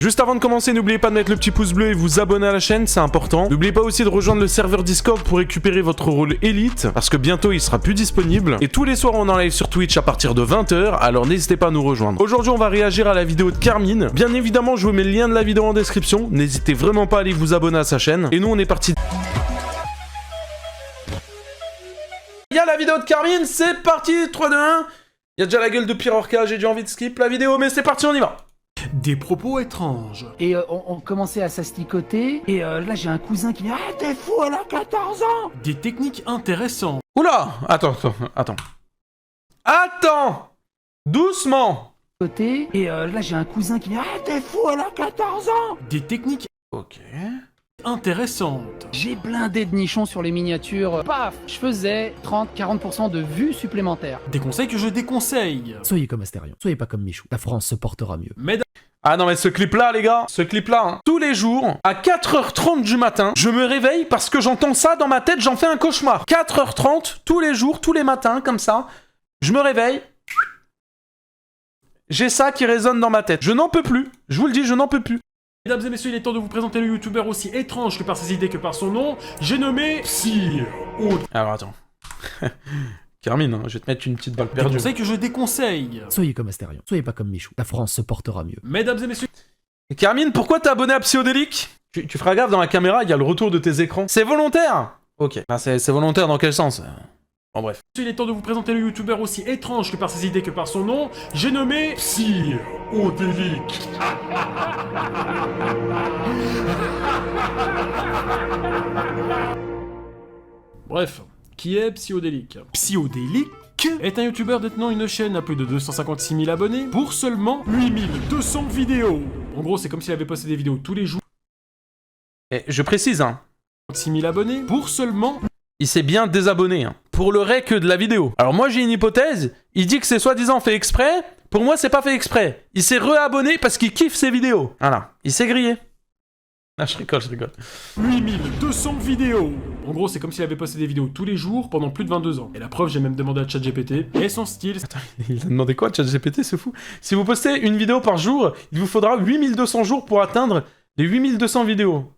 Juste avant de commencer, n'oubliez pas de mettre le petit pouce bleu et vous abonner à la chaîne, c'est important. N'oubliez pas aussi de rejoindre le serveur Discord pour récupérer votre rôle élite, parce que bientôt il sera plus disponible. Et tous les soirs on est en live sur Twitch à partir de 20 h, alors n'hésitez pas à nous rejoindre. Aujourd'hui on va réagir à la vidéo de Carmine. Bien évidemment je vous mets le lien de la vidéo en description, n'hésitez vraiment pas à aller vous abonner à sa chaîne. Et nous on est parti. Il y a la vidéo de Carmine, c'est parti, 3, 2, 1. Il y a déjà la gueule de Pirorca, j'ai déjà envie de skip la vidéo, mais c'est parti, on y va. Des propos étranges. Et on commençait à s'asticoter, et là j'ai un cousin qui dit « Ah t'es fou, elle a 14 ans !» Des techniques intéressantes. Oula, attends. Doucement. Et là j'ai un cousin qui dit « Ah t'es fou, elle a 14 ans !» Des techniques Ok. intéressantes. J'ai blindé de nichons sur les miniatures, paf, je faisais 30-40% de vues supplémentaires. Des conseils que je déconseille. Soyez comme Astérion, soyez pas comme Michou. La France se portera mieux. Mesdames Ah non mais ce clip-là, les gars, tous les jours, à 4h30 du matin, je me réveille parce que j'entends ça dans ma tête, j'en fais un cauchemar. 4h30, tous les jours, tous les matins, comme ça, je me réveille, j'ai ça qui résonne dans ma tête. Je n'en peux plus, je vous le dis, je n'en peux plus. et messieurs, il est temps de vous présenter le youtubeur aussi étrange que par ses idées que par son nom. J'ai nommé Psy. Alors attends. Carmine, hein, je vais te mettre une petite balle Des perdue. conseils que je déconseille. Soyez comme Astérion, soyez pas comme Michou. La France se portera mieux. Mesdames et messieurs, Et Carmine, pourquoi t'es abonné à Psyodélique? Tu feras gaffe, dans la caméra, il y a le retour de tes écrans. C'est volontaire? Ok. Enfin, c'est volontaire dans quel sens? Bon bref. il est temps de vous présenter le youtubeur aussi étrange que par ses idées que par son nom. J'ai nommé Psy. Bref, qui est Psyodélique? Psyodélique est un youtubeur détenant une chaîne à plus de 256 000 abonnés pour seulement 8200 vidéos. En gros, c'est comme s'il avait posté des vidéos tous les jours. Et je précise, hein, 6 000 abonnés pour seulement... il s'est bien désabonné, hein, pour le rec de la vidéo. Alors moi j'ai une hypothèse, il dit que c'est soi-disant fait exprès, pour moi c'est pas fait exprès. Il s'est réabonné parce qu'il kiffe ses vidéos. Voilà, il s'est grillé. Ah je rigole. 8200 vidéos. En gros, c'est comme s'il avait posté des vidéos tous les jours pendant plus de 22 ans. Et la preuve, j'ai même demandé à ChatGPT, et son style... Attends, il a demandé quoi, ChatGPT, c'est fou. Si vous postez une vidéo par jour, il vous faudra 8200 jours pour atteindre les 8200 vidéos.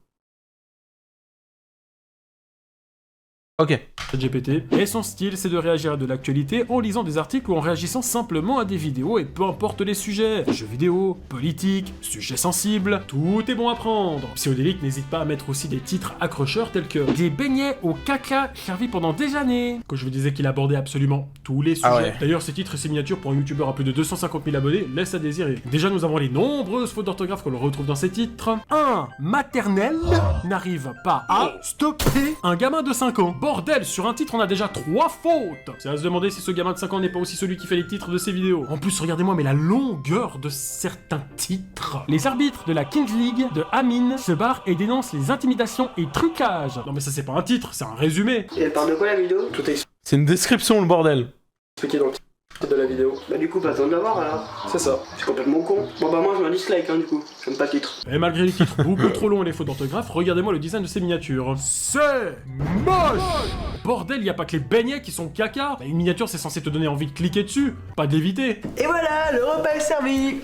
Ok. ChatGPT. Et son style, c'est de réagir à de l'actualité en lisant des articles ou en réagissant simplement à des vidéos et peu importe les sujets. Jeux vidéo, politique, sujets sensibles, tout est bon à prendre. Psyodélique n'hésite pas à mettre aussi des titres accrocheurs tels que des beignets au caca servis pendant des années. Quand je vous disais qu'il abordait absolument tous les sujets. Ah ouais. D'ailleurs, ces titres et ces miniatures pour un youtubeur à plus de 250 000 abonnés laissent à désirer. Déjà, nous avons les nombreuses fautes d'orthographe que l'on retrouve dans ces titres. Un maternel n'arrive pas à stopper un gamin de 5 ans. Bordel, sur un titre, on a déjà 3 fautes. C'est à se demander si ce gamin de 5 ans n'est pas aussi celui qui fait les titres de ses vidéos. En plus, regardez-moi, mais la longueur de certains titres. Les arbitres de la Kings League de Amine se barrent et dénoncent les intimidations et trucages. Non mais ça c'est pas un titre, c'est un résumé. Et elle parle de quoi la vidéo? Tout est C'est une description le bordel. expliqué dans le titre de la vidéo. Bah du coup pas besoin de l'avoir alors. C'est ça. C'est complètement con. Bon bah moi je mets un dislike hein du coup. J'aime pas le titre. Et malgré les titres beaucoup trop longs et les fautes d'orthographe, regardez-moi le design de ces miniatures. C'est moche. Bordel, y a pas que les beignets qui sont caca. Une miniature c'est censé te donner envie de cliquer dessus, pas d'éviter. Et voilà, le repas est servi.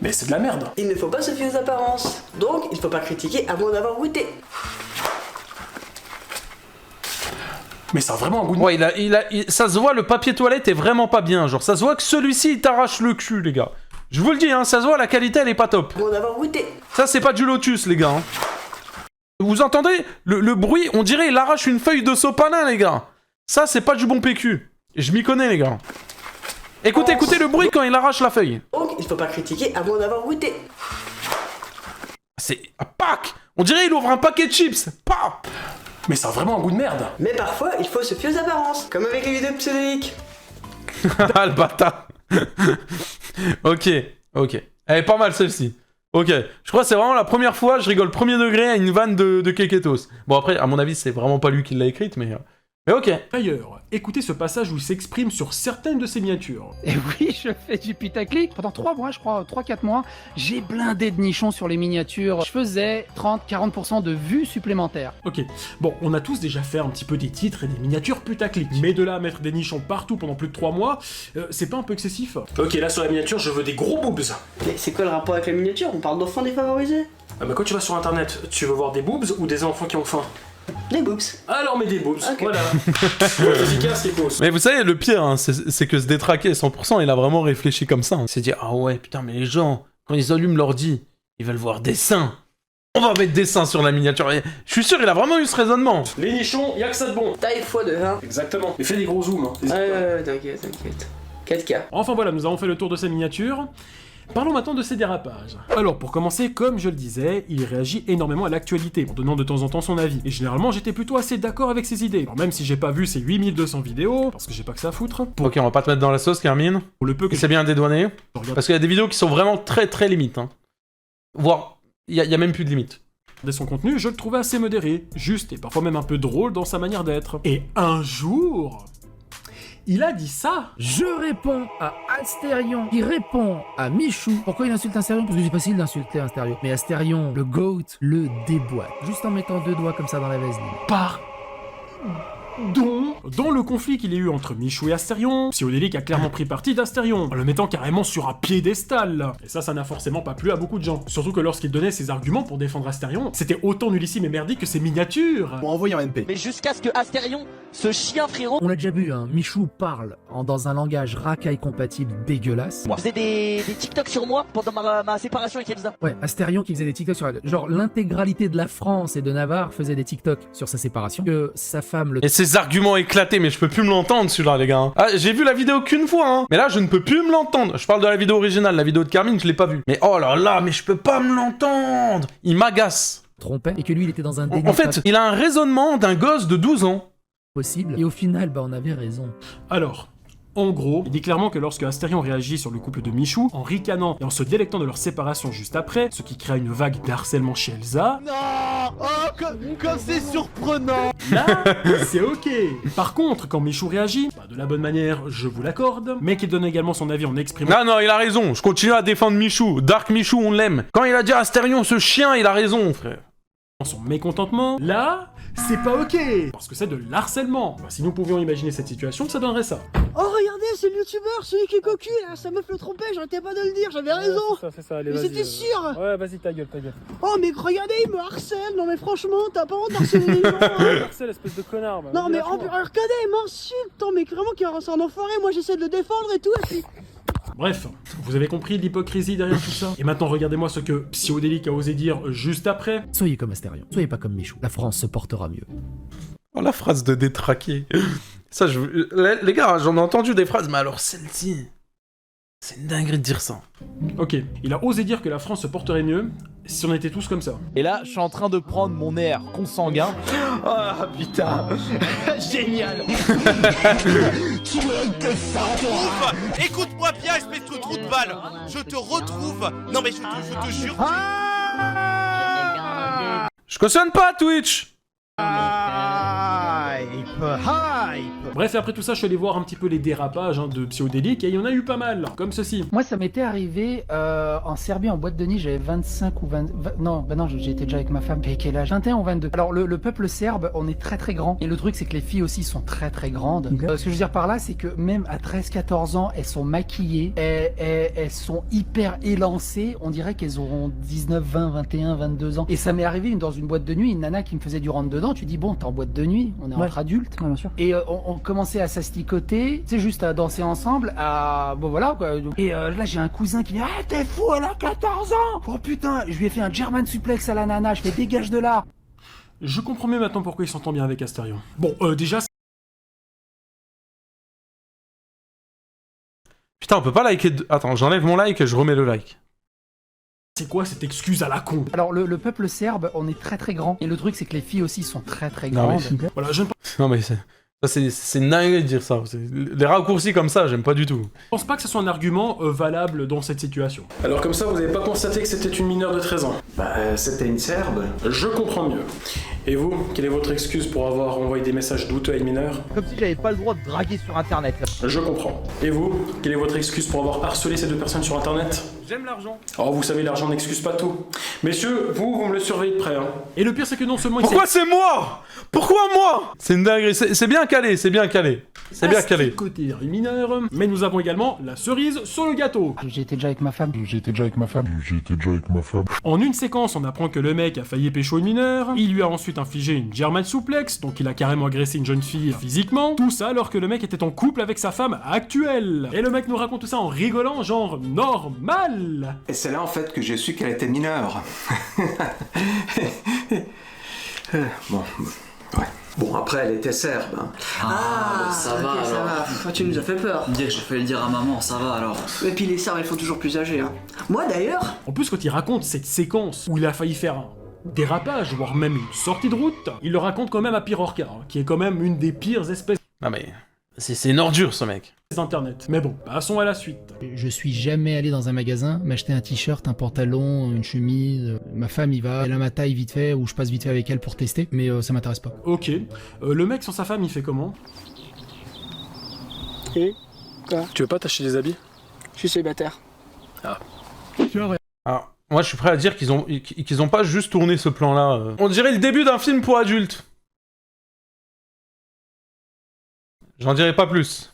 Mais c'est de la merde. Il ne faut pas se fier aux apparences. Donc il faut pas critiquer avant d'avoir goûté. Mais ça a vraiment un goût de... Ouais, ça se voit, le papier toilette est vraiment pas bien. Genre, ça se voit que celui-ci, il t'arrache le cul, les gars. Je vous le dis, hein, ça se voit, la qualité, elle est pas top. Avant d'avoir goûté. Ça, c'est pas du lotus, les gars. Hein. Vous entendez le bruit, on dirait il arrache une feuille de sopalin, les gars. Ça, c'est pas du bon PQ. Je m'y connais, les gars. Écoutez le bruit quand il arrache la feuille. Donc il faut pas critiquer avant d'avoir goûté. C'est... Ah, pack. On dirait il ouvre un paquet de chips. Pas. Mais ça a vraiment un goût de merde. Mais parfois il faut se fier aux apparences. Comme avec les vidéos pseudoniques. Ah, le bâtard. Ok. Elle est pas mal, celle-ci. Ok, je crois que c'est vraiment la première fois, je rigole premier degré à une vanne de Keketos. Bon après, à mon avis, c'est vraiment pas lui qui l'a écrite, mais Mais ok. D'ailleurs, écoutez ce passage où il s'exprime sur certaines de ses miniatures. Et oui, je fais du putaclic. Pendant 3 mois, je crois, 3-4 mois, j'ai blindé de nichons sur les miniatures. Je faisais 30-40% de vues supplémentaires. Ok, bon, on a tous déjà fait un petit peu des titres et des miniatures putaclic. Mais de là à mettre des nichons partout pendant plus de 3 mois, c'est pas un peu excessif? Ok, là sur la miniature, je veux des gros boobs. Mais c'est quoi le rapport avec la miniature? On parle d'enfants défavorisés? Ah bah quand tu vas sur internet, tu veux voir des boobs ou des enfants qui ont faim? Des boobs. Alors mets des boobs, Ok. voilà. Efficace les pauses. Mais vous savez, le pire, hein, c'est que ce détraqué 100%, il a vraiment réfléchi comme ça. Hein. Il s'est dit, ah ouais, putain, mais les gens, quand ils allument l'ordi, ils veulent voir des seins. On va mettre des seins sur la miniature. Et je suis sûr, il a vraiment eu ce raisonnement. Les nichons, y'a que ça de bon. Taille x2, hein. Exactement. Mais fais des gros zooms. Hein. T'inquiète, t'inquiète. 4K. Enfin voilà, nous avons fait le tour de ces miniatures. Parlons maintenant de ses dérapages. Alors pour commencer, comme je le disais, il réagit énormément à l'actualité, en donnant de temps en temps son avis. Et généralement j'étais plutôt assez d'accord avec ses idées. Alors même si j'ai pas vu ses 8200 vidéos, parce que j'ai pas que ça à foutre, Ok, on va pas te mettre dans la sauce, Carmine. pour le peu que C'est bien dédouané. je regarde Parce qu'il y a des vidéos qui sont vraiment très très limites. Hein. Voire, il y a même plus de limites. son contenu, je le trouvais assez modéré, juste et parfois même un peu drôle dans sa manière d'être. Et un jour, il a dit ça. Je réponds à Astérion, qui répond à Michou. Pourquoi il insulte Astérion? Parce que c'est facile d'insulter Astérion. Mais Astérion, le GOAT, le déboîte. Juste en mettant 2 doigts comme ça dans la vaseline. Dans le conflit qu'il y a eu entre Michou et Astérion, Psyodélique a clairement pris parti d'Astérion, en le mettant carrément sur un piédestal. Et ça n'a forcément pas plu à beaucoup de gens. Surtout que lorsqu'il donnait ses arguments pour défendre Astérion, c'était autant nullissime et merdique que ses miniatures. Bon, envoyé en MP. Mais jusqu'à ce que Astérion, ce chien frérot, On l'a déjà vu, hein. Michou parle dans un langage racaille compatible dégueulasse. faisait des TikTok sur moi pendant ma séparation avec Elsa. Ouais, Astérion qui faisait des TikTok sur... Genre, l'intégralité de la France et de Navarre faisait des TikTok sur sa séparation. Que sa femme le... Et ces arguments éclatés, mais je peux plus me l'entendre celui-là, les gars. Ah, j'ai vu la vidéo qu'une fois, hein. Mais là, je ne peux plus me l'entendre. Je parle de la vidéo originale, la vidéo de Carmine, je l'ai pas vue. Mais oh là là, mais je peux pas me l'entendre. Il m'agace. trompait et que lui, il était dans un déni En fait, il a un raisonnement d'un gosse de 12 ans. possible. Et au final, bah, on avait raison. Alors, en gros, il dit clairement que lorsque Astérion réagit sur le couple de Michou, en ricanant et en se délectant de leur séparation juste après, ce qui crée une vague d'harcèlement chez Elsa, Non. Oh, comme c'est surprenant. là, c'est ok. Par contre, quand Michou réagit, bah, de la bonne manière, je vous l'accorde, mais qu'il donne également son avis en exprimant Non, il a raison. Je continue à défendre Michou. Dark Michou, on l'aime. Quand il a dit à Astérion, ce chien, il a raison, frère. son mécontentement, là, c'est pas ok, parce que c'est de l'harcèlement. Bah, si nous pouvions imaginer cette situation, ça donnerait ça. Oh regardez, c'est le youtubeur, celui qui est cocu là, sa meuf le trompait, j'arrêtais pas de le dire, j'avais raison. C'est ça, allez, Mais vas-y, c'était sûr. Ouais, vas-y, ta gueule, ta gueule. Oh mais regardez, il me harcèle, non mais franchement, t'as pas honte d'harceler les gens. Hein. Marcel, espèce de connard. Bah, Non vas-y, mais lâche-moi. regardez, il m'insulte, non mais vraiment c'est un enfoiré, moi j'essaie de le défendre et tout, et puis... Bref, vous avez compris l'hypocrisie derrière tout ça. Et maintenant, regardez-moi ce que Psyodélique a osé dire juste après. Soyez comme Astérion, soyez pas comme Michou. La France se portera mieux. Oh, la phrase de détraqué. Ça, les gars, j'en ai entendu des phrases, mais alors celle-ci... C'est une dinguerie de dire ça. Ok, il a osé dire que la France se porterait mieux si on était tous comme ça. Et là, je suis en train de prendre mon air consanguin. Ah putain. Génial. Écoute-moi bien, espèce de trou de balle. Je te retrouve. Non mais je te jure. Je cautionne pas Twitch. Hype. Bref, et après tout ça, je suis allé voir un petit peu les dérapages de Psyodélique, et il y en a eu pas mal, comme ceci. Moi, ça m'était arrivé en Serbie, en boîte de nuit, j'avais 25 ou 20... Non, bah non, j'étais déjà avec ma femme. J'avais quel âge? 21 ou 22. Alors, le peuple serbe, on est très très grand. Et le truc, c'est que les filles aussi sont très très grandes. Ce que je veux dire par là, c'est que même à 13-14 ans, elles sont maquillées, elles sont hyper élancées. On dirait qu'elles auront 19, 20, 21, 22 ans. Et ça m'est arrivé dans une boîte de nuit, une nana qui me faisait du rentre dedans. Tu dis, bon, t'es en boîte de nuit, on est entre adultes. bien sûr. Et on commençait à s'asticoter, c'est juste à danser ensemble, bon voilà quoi. Et là j'ai un cousin qui dit ah t'es fou, elle a 14 ans. Oh putain, je lui ai fait un German suplex à la nana, je fais dégage de là. Je comprends mieux maintenant pourquoi il s'entend bien avec Astérion. Bon, déjà... Putain, on peut pas liker... Attends, j'enlève mon like et je remets le like. C'est quoi cette excuse à la con? Alors le peuple serbe, on est très très grand. Et le truc c'est que les filles aussi sont très très Non, grandes. mais Voilà, je ne Non mais c'est dingue de dire ça. Les raccourcis comme ça, j'aime pas du tout. pense pas que ce soit un argument valable dans cette situation. Alors comme ça, vous avez pas constaté que c'était une mineure de 13 ans? Bah, c'était une Serbe. Je comprends mieux. Et vous, quelle est votre excuse pour avoir envoyé des messages douteux à une mineure? Comme si j'avais pas le droit de draguer sur internet. Je comprends. Et vous, quelle est votre excuse pour avoir harcelé ces deux personnes sur internet? J'aime l'argent. Oh, vous savez, l'argent n'excuse pas tout. Messieurs, vous me le surveillez de près, hein. Et le pire, c'est que non seulement Pourquoi c'est moi? Pourquoi moi? C'est une dinguerie, c'est bien calé, c'est bien calé. C'est bien calé. côté une mineure, mais nous avons également la cerise sur le gâteau. J'ai été déjà avec ma femme. En une séquence, on apprend que le mec a failli pécho une mineure, il lui a ensuite infligé une German suplex, donc il a carrément agressé une jeune fille physiquement, tout ça alors que le mec était en couple avec sa femme actuelle. Et le mec nous raconte tout ça en rigolant, genre normal. Et c'est là en fait que j'ai su qu'elle était mineure. Bon, ouais. Bon, après, elle était serbe. Hein. Ça va alors. Tu nous as fait peur. Dire que j'ai failli le dire à maman, ça va alors. Et puis les Serbes, elles font toujours plus âgées. Hein. Moi d'ailleurs. En plus, quand il raconte cette séquence où il a failli faire un dérapage, voire même une sortie de route, il le raconte quand même à Pirorca, hein, qui est quand même une des pires espèces Non mais, c'est une ordure ce mec. d'internet. Mais bon, passons à la suite. Je suis jamais allé dans un magasin m'acheter un t-shirt, un pantalon, une chemise. Ma femme y va, elle a ma taille vite fait, ou je passe vite fait avec elle pour tester, mais ça m'intéresse pas. Ok. Le mec sans sa femme, il fait comment? Et quoi? Tu veux pas t'acheter des habits? Je suis célibataire. Alors, moi je suis prêt à dire qu'ils ont pas juste tourné ce plan-là. On dirait le début d'un film pour adultes. J'en dirai pas plus.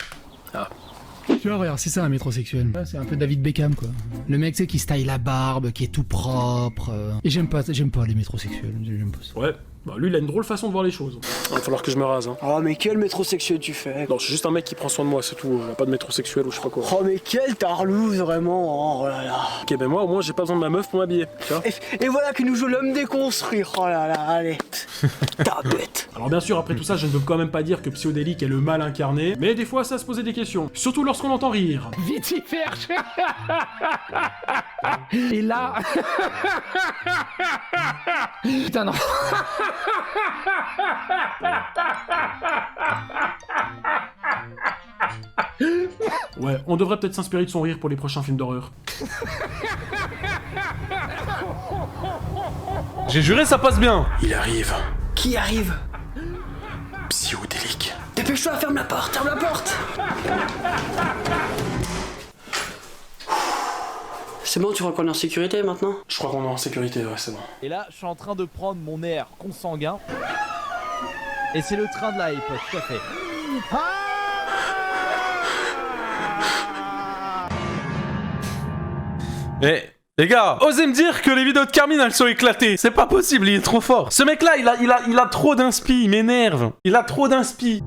Tu vois, regarde, c'est ça un métrosexuel. Ouais, c'est un peu David Beckham, quoi. Le mec, tu sais, qui se taille la barbe, qui est tout propre. Et j'aime pas les métrosexuels. J'aime pas ça. Ouais. Bah lui, il a une drôle façon de voir les choses. Il va falloir que je me rase, hein. Oh mais quel métrosexuel tu fais? Non, je suis juste un mec qui prend soin de moi, c'est tout. Pas de métrosexuel ou je sais pas quoi. Oh mais quel tarlouse vraiment. Oh là là. Ok, ben moi, au moins, j'ai pas besoin de ma meuf pour m'habiller, tu vois. Et voilà que nous joue l'homme déconstruit. Oh là là, allez. Ta bête. Alors bien sûr, après tout ça, je ne veux quand même pas dire que Psyodélique est le mal incarné, mais des fois, ça se posait des questions. Surtout lorsqu'on l'entend rire. Vitifer. Et là... Putain, non. Ouais, on devrait peut-être s'inspirer de son rire pour les prochains films d'horreur. J'ai juré ça passe bien. Il arrive. Qui arrive? Psyodélique. Dépêche-toi, ferme la porte, ferme la porte. C'est bon, tu crois qu'on est en sécurité maintenant? Je crois qu'on est en sécurité, ouais, c'est bon. Et là, je suis en train de prendre mon air consanguin. Et c'est le train de la iPod, tout à fait. Eh, les gars, osez me dire que les vidéos de Carmine elles sont éclatées. C'est pas possible, il est trop fort. Ce mec là, il a trop d'inspi, il m'énerve. Il a trop d'inspi.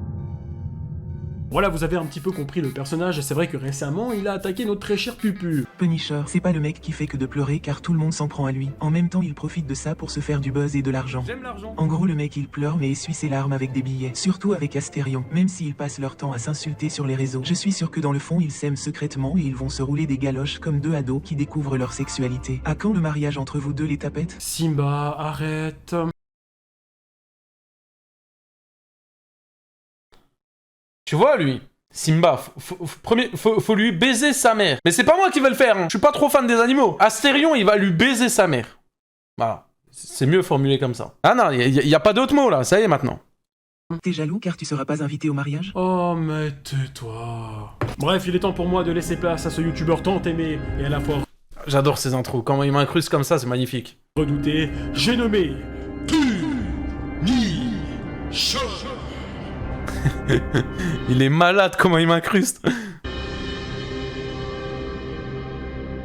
Voilà, vous avez un petit peu compris le personnage, et c'est vrai que récemment, il a attaqué notre très cher Pupu. Punisher, c'est pas le mec qui fait que de pleurer car tout le monde s'en prend à lui. En même temps, il profite de ça pour se faire du buzz et de l'argent. J'aime l'argent. En gros, le mec il pleure mais essuie ses larmes avec des billets. Surtout avec Astérion, même s'ils passent leur temps à s'insulter sur les réseaux. Je suis sûr que dans le fond, ils s'aiment secrètement et ils vont se rouler des galoches comme deux ados qui découvrent leur sexualité. À quand le mariage entre vous deux les tapettes? Simba, arrête. Tu vois, lui, Simba, faut lui baiser sa mère. Mais c'est pas moi qui vais le faire, hein. Je suis pas trop fan des animaux. Astérion, il va lui baiser sa mère. Voilà. C'est mieux formulé comme ça. Ah non, y a pas d'autre mot, là. Ça y est, maintenant. T'es jaloux car tu seras pas invité au mariage? Oh, mais tais-toi. Bref, il est temps pour moi de laisser place à ce youtubeur tant aimé et à la fois J'adore ces intros. Comment il m'incruste comme ça, c'est magnifique. redouté. J'ai nommé... Il est malade, comment il m'incruste. Je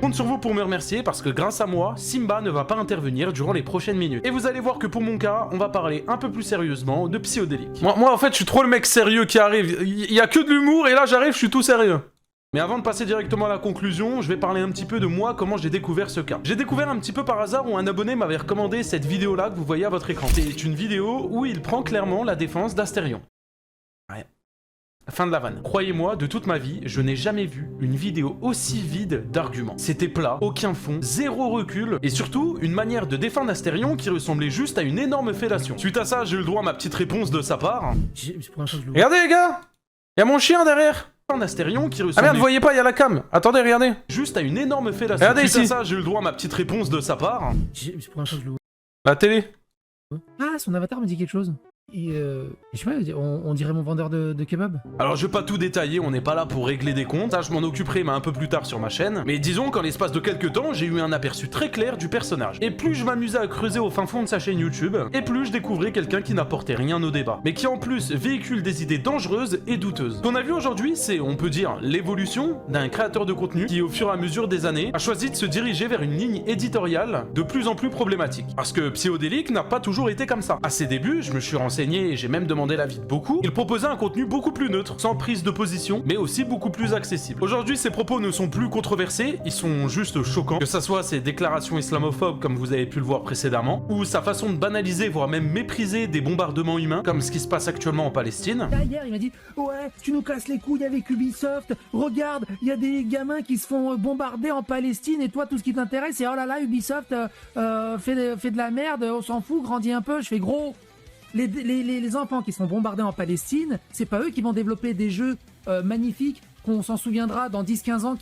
compte sur vous pour me remercier parce que grâce à moi, Simba ne va pas intervenir durant les prochaines minutes. Et vous allez voir que pour mon cas, on va parler un peu plus sérieusement de Psyodélique. Moi en fait, je suis trop le mec sérieux qui arrive. Il y a que de l'humour et là j'arrive, je suis tout sérieux. Mais avant de passer directement à la conclusion, je vais parler un petit peu de moi, comment j'ai découvert ce cas. J'ai découvert un petit peu par hasard où un abonné m'avait recommandé cette vidéo-là que vous voyez à votre écran. C'est une vidéo où il prend clairement la défense d'Astérion. Ouais. Fin de la vanne. Croyez-moi, de toute ma vie, je n'ai jamais vu une vidéo aussi vide d'arguments. C'était plat, aucun fond, zéro recul, et surtout, une manière de défendre Astérion qui ressemblait juste à une énorme fellation. Suite à ça, j'ai eu le droit à ma petite réponse de sa part. Regardez les gars, il y a mon chien derrière. Astérion qui ressemblait... Ah merde, vous voyez pas, il y a la cam. Attendez, regardez. Juste à une énorme fellation. Regardez ici. Suite à ça, j'ai eu le droit à ma petite réponse de sa part. La télé. Ah, son avatar me dit quelque chose. Et je sais pas, on dirait mon vendeur de kebab. Alors je vais pas tout détailler, on n'est pas là pour régler des comptes, ça je m'en occuperai mais un peu plus tard sur ma chaîne. Mais disons qu'en l'espace de quelques temps, j'ai eu un aperçu très clair du personnage. Et plus je m'amusais à creuser au fin fond de sa chaîne YouTube, et plus je découvrais quelqu'un qui n'apportait rien au débat, mais qui en plus véhicule des idées dangereuses et douteuses. Ce qu'on a vu aujourd'hui, c'est, on peut dire, l'évolution d'un créateur de contenu qui au fur et à mesure des années a choisi de se diriger vers une ligne éditoriale de plus en plus problématique. Parce que Psyodélique n'a pas toujours été comme ça. À ses débuts, je me suis renseigné et j'ai même demandé l'avis de beaucoup, il proposait un contenu beaucoup plus neutre, sans prise de position, mais aussi beaucoup plus accessible. Aujourd'hui, ses propos ne sont plus controversés, ils sont juste choquants, que ça soit ses déclarations islamophobes, comme vous avez pu le voir précédemment, ou sa façon de banaliser, voire même mépriser des bombardements humains, comme ce qui se passe actuellement en Palestine. Hier, il m'a dit « Ouais, tu nous casses les couilles avec Ubisoft, regarde, il y a des gamins qui se font bombarder en Palestine, et toi, tout ce qui t'intéresse, c'est « Oh là là, Ubisoft fait de la merde, on s'en fout, grandis un peu. » Je fais « Gros, les enfants qui sont bombardés en Palestine, c'est pas eux qui vont développer des jeux magnifiques qu'on s'en souviendra dans 10-15 ans.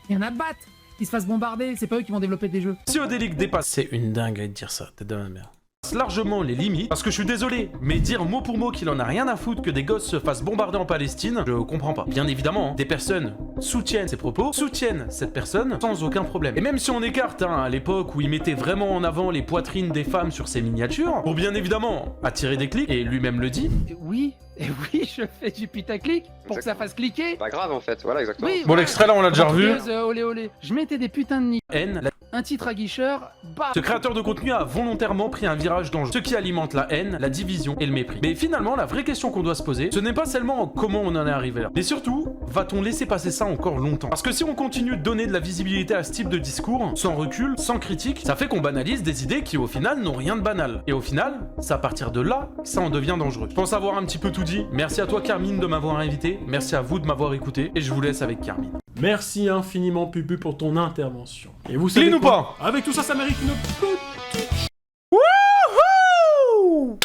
Il y en a de battre qui se fassent bombarder, c'est pas eux qui vont développer des jeux. Psyodélique dépasse, c'est une dinguerie de dire ça, t'es de ma mère. Largement les limites, parce que je suis désolé, mais dire mot pour mot qu'il en a rien à foutre que des gosses se fassent bombarder en Palestine, je comprends pas. Bien évidemment, des personnes soutiennent ses propos, soutiennent cette personne sans aucun problème. Et même si on écarte à l'époque où il mettait vraiment en avant les poitrines des femmes sur ses miniatures, pour bien évidemment attirer des clics, et lui-même le dit. Oui, et oui, je fais du putaclic pour que ça fasse cliquer. Pas grave en fait, voilà exactement. Oui, Bon, voilà. l'extrait là, on l'a déjà revu. Olé olé. Je mettais des putains de nids. Haine, Un titre à guicheur, bam. Ce créateur de contenu a volontairement pris un virage dangereux, ce qui alimente la haine, la division et le mépris. Mais finalement, la vraie question qu'on doit se poser, ce n'est pas seulement comment on en est arrivé là, mais surtout, va-t-on laisser passer ça encore longtemps? Parce que si on continue de donner de la visibilité à ce type de discours, sans recul, sans critique, ça fait qu'on banalise des idées qui au final n'ont rien de banal. Et au final, c'est à partir de là que ça en devient dangereux. Je pense avoir un petit peu tout dit. Merci à toi Carmine de m'avoir invité, merci à vous de m'avoir écouté, et je vous laisse avec Carmine. Merci infiniment Pupu pour ton intervention. Et vous savez Clean ou quoi? pas? Avec tout ça, ça mérite une petite... Wouhou!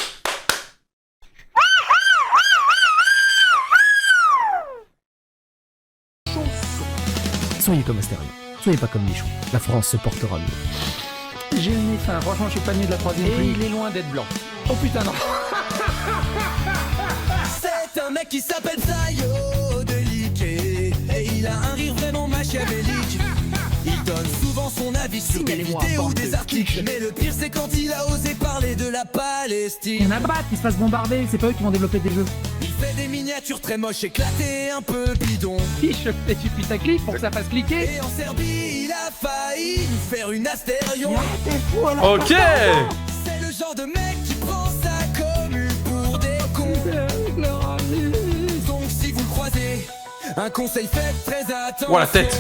Soyez comme Astérion, soyez pas comme Michou. La France se portera mieux. J'ai le nez fin, franchement, je suis pas mieux de la troisième Et pluie. il est loin d'être blanc. Oh putain, non. C'est un mec qui s'appelle Psyodélique et il a un rire vraiment machiavélique. Il donne souvent son avis sur des vidéos ou des articles, mais le pire c'est quand il a osé parler de la Palestine. Il y en a de battre qui se fassent bombarder, c'est pas eux qui vont développer des jeux. Il fait des miniatures très moches, éclatées, un peu bidon. Je fais du putaclic pour que ça fasse cliquer. Et en Serbie, il a failli nous faire une astérion. Ok! C'est le genre de mec qui prend sa commune pour des cons. Donc si vous le croisez, un conseil, faites très attention. Oh la tête!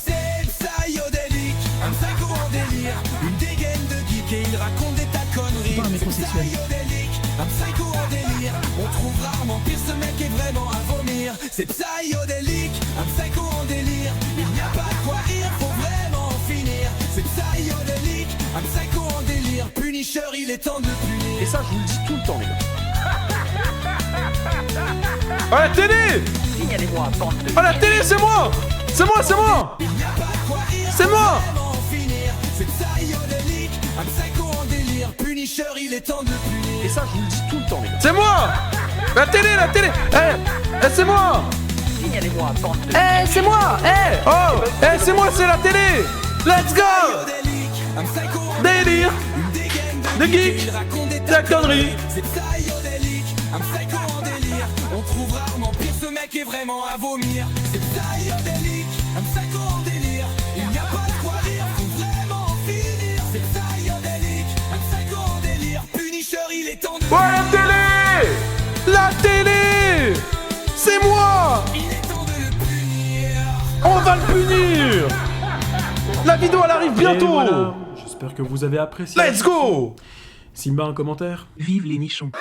C'est Psyodélique, un psycho en délire, une dégaine de geek et il raconte des tas de conneries. Pas un métrosexuel. Psyodélique, un psycho en délire, on trouve rarement pire, ce mec est vraiment à vomir. C'est Psyodélique, un psycho en délire, il n'y a pas de quoi rire, faut vraiment en finir. C'est Psyodélique, un psycho en délire, Punisher, il est temps de le punir. Et ça, je vous le dis tout le temps, les gars. Oh la télé! Signalez-moi, bande de... Oh la télé, c'est moi! C'est moi, c'est moi! C'est moi! C'est Psyodélique, un psycho en délire, Punisher, il est temps de le punir. Et ça, je vous le dis tout le temps, les gars. C'est moi! La télé, la télé! C'est moi! Signalez-moi, bande de... C'est moi! Oh! C'est moi, c'est la télé! Let's go! Psyodélique, un psycho en Délire! une dégaine De de geek! il raconte des De la connerie! C'est Psyodélique, un psycho en délire, on trouve rarement pire, ce mec est vraiment à vomir. C'est Psyodélique, un psycho en délire, il n'y a pas de quoi rire, faut vraiment en finir. C'est Psyodélique, un psycho en délire, Punisher, il est temps de... Oh la télé! La télé! C'est moi! Il est temps de le punir. On va le punir! La vidéo, elle arrive bientôt! Et voilà. J'espère que vous avez apprécié. Let's go! Simba, un commentaire? Vive les nichons.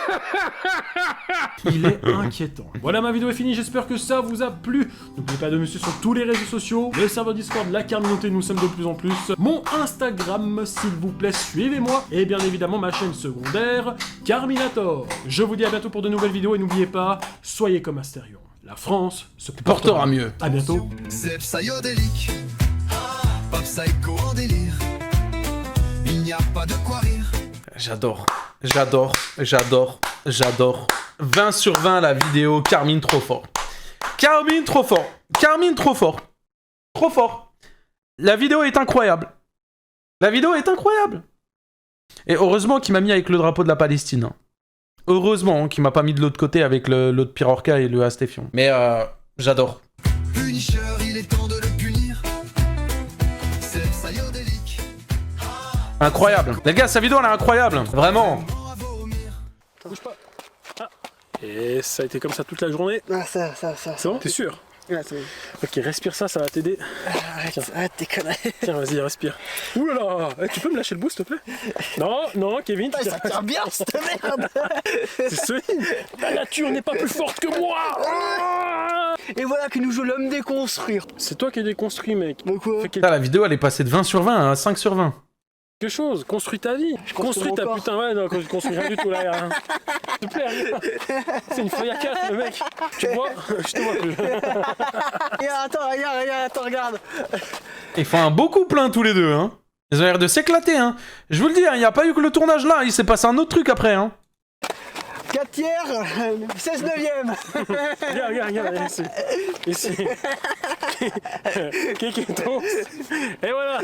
Il est inquiétant. Voilà, ma vidéo est finie, j'espère que ça vous a plu. N'oubliez pas de me suivre sur tous les réseaux sociaux, le serveur Discord, la communauté, nous sommes de plus en plus. Mon Instagram, s'il vous plaît, suivez-moi. Et bien évidemment, ma chaîne secondaire, Carminator. Je vous dis à bientôt pour de nouvelles vidéos et n'oubliez pas, soyez comme Astérion. La France se Portera mieux. À bientôt. C'est Psyodélique, pas psycho en délire, il n'y a pas de quoi rire. J'adore. J'adore. J'adore. J'adore. 20 sur 20 la vidéo. Carmine trop fort. Carmine trop fort. Carmine trop fort. Trop fort. La vidéo est incroyable. La vidéo est incroyable. Et heureusement qu'il m'a mis avec le drapeau de la Palestine. Hein. Heureusement qu'il m'a pas mis de l'autre côté avec l'autre Pirorca et le Astéfion. Mais j'adore. Punisher, il est temps de le punir. C'est psychédélique. Incroyable. Les gars, sa vidéo elle est incroyable. Vraiment. Ça bouge pas. Ah. Et ça a été comme ça toute la journée. Ah, ça. C'est bon? T'es sûr? Ouais, c'est bon. Ok, respire ça va t'aider. Arrête tes conneries. Tiens, vas-y, respire. Ouh là là, tu peux me lâcher le boost, s'il te plaît? Non, Kevin. Ah, ça tient bien, cette merde. C'est solide. La nature n'est pas plus forte que moi. Et voilà que nous joue l'homme déconstruire. C'est toi qui es déconstruit, mec. Mais quoi? La vidéo elle est passée de 20 sur 20 à 5 sur 20. Quelque chose, construis ta vie. Construis ta putain, ouais, non, je construis rien du tout là, y'a rien. S'il te plaît, rien. C'est une feuille à 4, le mec. Tu vois? Je te vois plus. Attends, regarde. Ils font un beau couple, hein, tous les deux, hein. Ils ont l'air de s'éclater, hein. Je vous le dis, il n'y a pas eu que le tournage là, il s'est passé un autre truc après, hein. 4 tiers, 16 neuvième. Regarde, ici. Kékétos. Et voilà.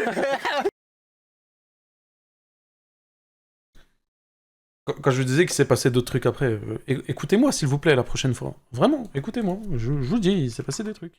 Quand je vous disais qu'il s'est passé d'autres trucs après, écoutez-moi s'il vous plaît la prochaine fois. Vraiment, écoutez-moi. Je vous dis, il s'est passé des trucs.